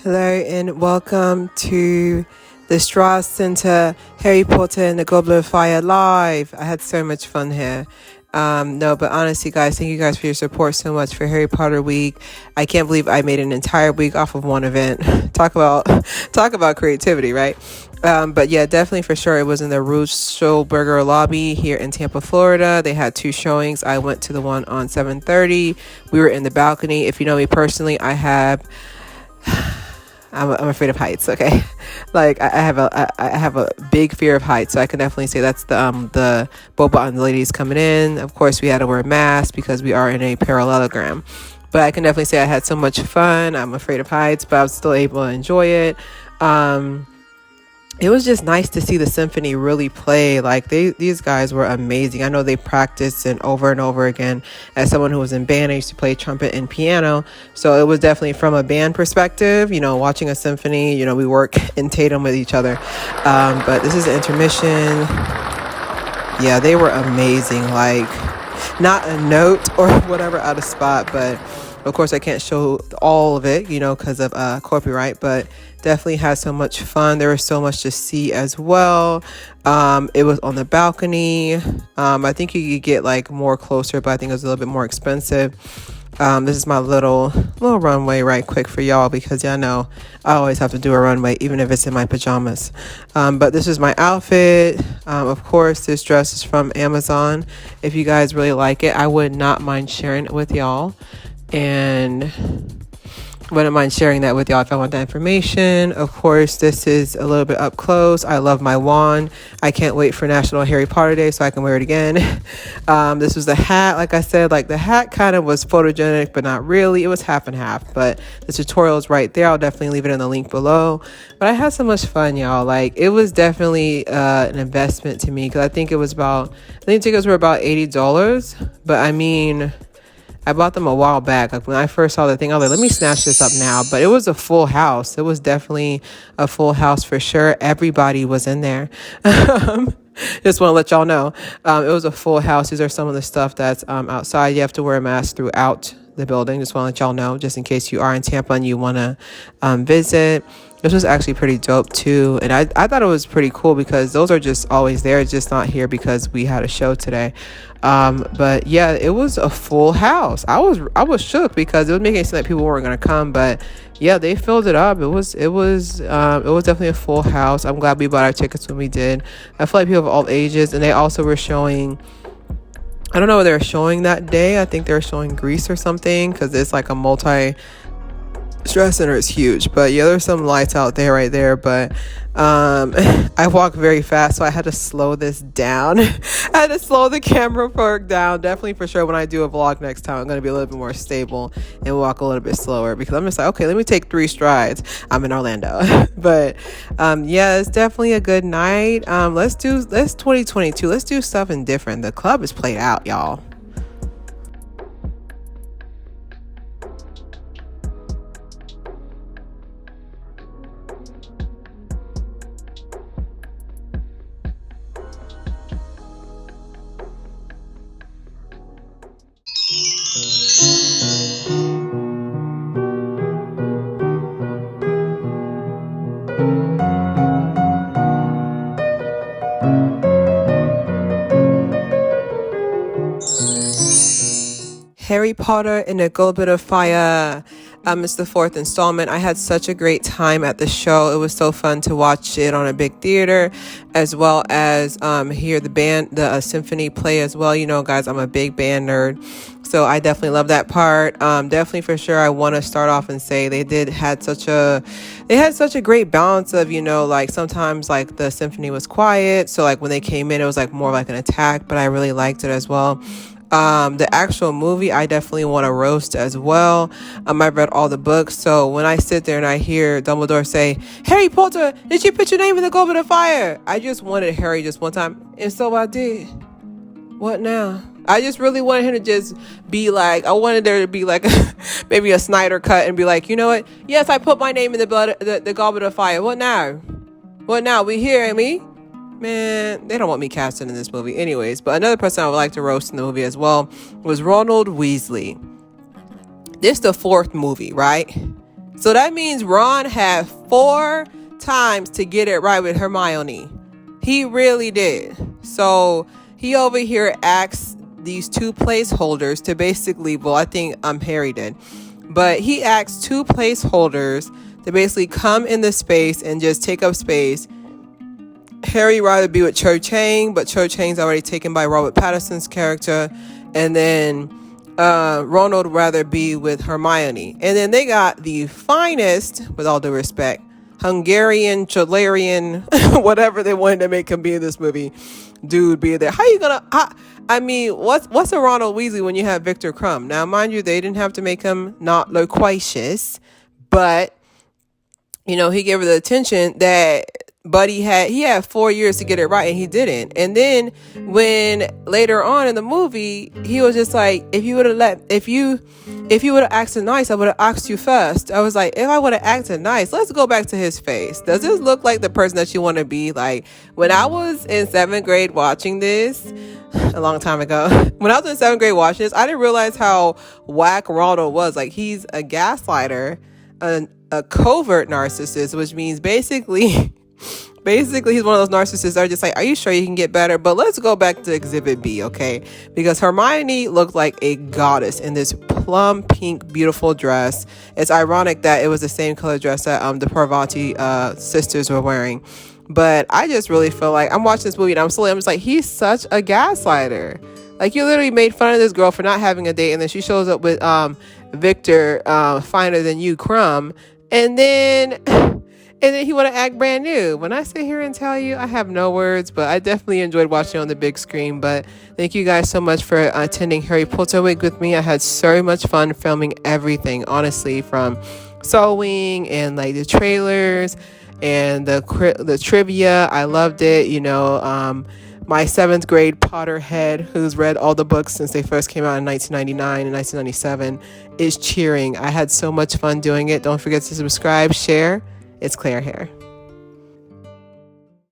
Hello and welcome to the Straz Center Harry Potter and the Goblet of Fire live. I had so much fun here. No, but honestly, guys, thank you guys for your support so much for Harry Potter week. I can't believe I made an entire week off of one event. talk about creativity, right? But yeah, definitely for sure. It was in the Rouge Schulberger lobby here in Tampa, Florida. They had two showings. I went to the one on 7:30. We were in the balcony. If you know me personally, I'm afraid of heights. Okay, like I have a big fear of heights, so I can definitely say that's the Beauxbatons ladies coming in. Of course, we had to wear masks because we are in a parallelogram, but I can definitely say I had so much fun. I'm afraid of heights, but I was still able to enjoy it. It was just nice to see the symphony really play. Like these guys were amazing. I know they practiced and over again. As someone who was in band, I used to play trumpet and piano. So it was definitely from a band perspective, watching a symphony, we work in tandem with each other. But this is Intermission. Yeah, they were amazing. Like not a note or whatever out of spot, but of course I can't show all of it, because of copyright, but definitely had so much fun. There was so much to see as well. It was on the balcony. I think you could get like more closer, but I think it was a little bit more expensive. This is my little runway right quick for y'all because y'all know I always have to do a runway even if it's in my pajamas. But this is my outfit. Of course, this dress is from Amazon. If you guys really like it, I would not mind sharing it with y'all. And wouldn't mind sharing that with y'all if I want that information. Of course, this is a little bit up close. I love my wand. I can't wait for National Harry Potter Day so I can wear it again. This was the hat. Like I said, the hat kind of was photogenic, but not really. It was half and half, but the tutorial is right there. I'll definitely leave it in the link below. But I had so much fun, y'all. It was definitely an investment to me because I think tickets were about $80. But I mean, I bought them a while back. When I first saw the thing, I was like, let me snatch this up now. But it was a full house. It was definitely a full house for sure. Everybody was in there. Just want to let y'all know. It was a full house. These are some of the stuff that's outside. You have to wear a mask throughout the building. Just want to let y'all know, just in case you are in Tampa and you want to visit. This was actually pretty dope too. And I thought it was pretty cool because those are just always there. It's just not here because we had a show today. But yeah, it was a full house. I was shook because it was making it seem like people weren't going to come, but yeah, they filled it up. It was definitely a full house. I'm glad we bought our tickets when we did. I feel like people of all ages, and they also were showing, I don't know what they were showing that day. I think they were showing Greece or something because it's like a Stress Center is huge, but yeah, there's some lights out there right there, but I walk very fast, so I had to slow this down. I had to slow the camera work down. Definitely for sure when I do a vlog next time, I'm going to be a little bit more stable and walk a little bit slower because I'm just like, okay, let me take 3 strides. I'm in Orlando. But yeah, it's definitely a good night. Let's 2022. Let's do something different. The club is played out, y'all. Harry Potter and the Goblet of Fire. It's the 4th installment. I had such a great time at the show. It was so fun to watch it on a big theater, as well as hear the symphony play as well. Guys, I'm a big band nerd, so I definitely love that part. Definitely for sure, I want to start off and say they had such a great balance of, sometimes the symphony was quiet, so when they came in, it was more like an attack, but I really liked it as well. The actual movie, I definitely want to roast as well. I've read all the books, so when I sit there and I hear Dumbledore say, Harry Potter, did you put your name in the Goblet of Fire? I just wanted Harry just one time, and so I did. What now? I just really wanted him to just be I wanted there to be maybe a Snyder cut and be you know what? Yes, I put my name in the Goblet of Fire. What now? What now? We hearing me? Man, they don't want me casting in this movie anyways. But another person I would like to roast in the movie as well was Ronald Weasley. This is the 4th movie, right? So that means Ron had 4 times to get it right with Hermione. He really did. So he over here asked these 2 placeholders to basically, well, I think Harry did, but he asked 2 placeholders to basically come in the space and just take up space. Harry rather be with Cho Chang, but Cho Chang's already taken by Robert Pattinson's character. And then Ronald rather be with Hermione. And then they got the finest, with all due respect, Hungarian, Cholerian, whatever they wanted to make him be in this movie, dude be there. How you gonna... I mean, what's a Ronald Weasley when you have Viktor Krum? Now, mind you, they didn't have to make him not loquacious, but, you know, he gave her the attention that Buddy had 4 years to get it right, and he didn't. And then when later on in the movie, he was just like, if you would have acted nice, I would have asked you first. I was like, if I would have acted nice, let's go back to his face. Does this look like the person that you want to be? Like, when I was in 7th grade watching this, a long time ago, when I was in 7th grade watching this, I didn't realize how whack Ronald was. Like, he's a gaslighter, a covert narcissist, which means basically he's one of those narcissists that are just like, are you sure you can get better? But let's go back to Exhibit B, okay? Because Hermione looked like a goddess in this plum pink beautiful dress. It's ironic that it was the same color dress that the Parvati sisters were wearing. But I just really feel like I'm watching this movie and I'm just like, he's such a gaslighter. Like, you literally made fun of this girl for not having a date, and then she shows up with Viktor, finer than you, Krum, and then he want to act brand new. When I sit here and tell you, I have no words, but I definitely enjoyed watching on the big screen. But thank you guys so much for attending Harry Potter Week with me. I had so much fun filming everything, honestly, from sewing and like the trailers and the trivia. I loved it. You know, my 7th grade Potterhead, who's read all the books since they first came out in 1999 and 1997, is cheering. I had so much fun doing it. Don't forget to subscribe, share. It's Claire Haire.